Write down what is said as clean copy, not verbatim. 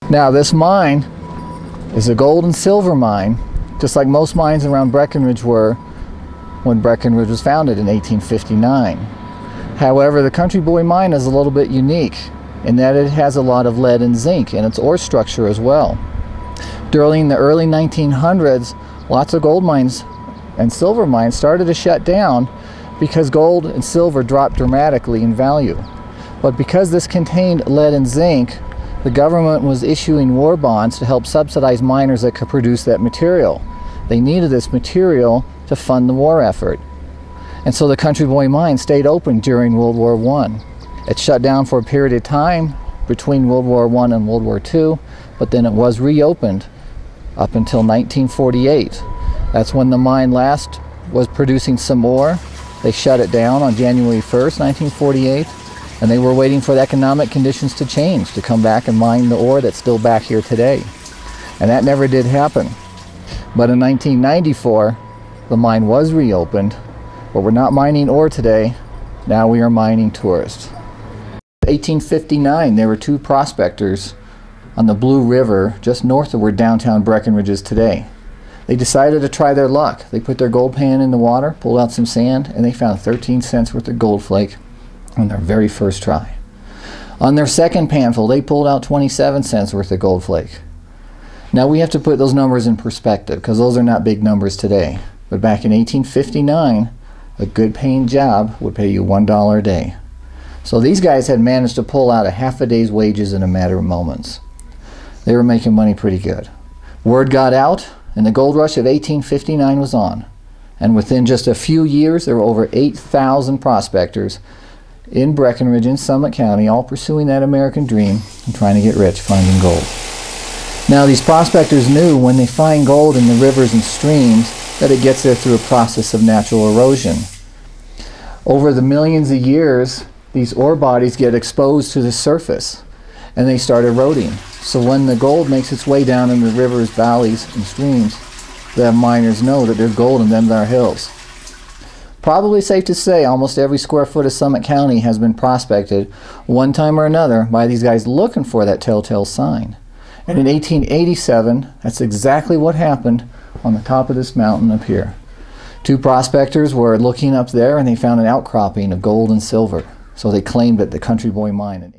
Now this mine is a gold and silver mine, just like most mines around Breckenridge were when Breckenridge was founded in 1859. However, the Country Boy mine is a little bit unique in that it has a lot of lead and zinc in its ore structure as well. During the early 1900s, lots of gold mines and silver mines started to shut down because gold and silver dropped dramatically in value. But because this contained lead and zinc, the government was issuing war bonds to help subsidize miners that could produce that material. They needed this material to fund the war effort. And so the Country Boy mine stayed open during World War I. It shut down for a period of time between World War I and World War II, but then it was reopened up until 1948. That's when the mine last was producing some ore. They shut it down on January 1st, 1948. And they were waiting for the economic conditions to change, to come back and mine the ore that's still back here today. And that never did happen. But in 1994, the mine was reopened, but we're not mining ore today. Now we are mining tourists. In 1859, there were two prospectors on the Blue River, just north of where downtown Breckenridge is today. They decided to try their luck. They put their gold pan in the water, pulled out some sand, and they found 13 cents worth of gold flake on their very first try. On their second panful, they pulled out 27 cents worth of gold flake. Now we have to put those numbers in perspective because those are not big numbers today. But back in 1859, a good paying job would pay you $1 a day. So these guys had managed to pull out a half a day's wages in a matter of moments. They were making money pretty good. Word got out and the gold rush of 1859 was on. And within just a few years, there were over 8,000 prospectors in Breckenridge, in Summit County, all pursuing that American dream and trying to get rich finding gold. Now these prospectors knew when they find gold in the rivers and streams that it gets there through a process of natural erosion. Over the millions of years, these ore bodies get exposed to the surface and they start eroding. So when the gold makes its way down in the rivers, valleys, and streams, the miners know that there's gold in them there hills. Probably safe to say almost every square foot of Summit County has been prospected one time or another by these guys looking for that telltale sign. And in 1887, that's exactly what happened on the top of this mountain up here. Two prospectors were looking up there and they found an outcropping of gold and silver. So they claimed it the Country Boy mine.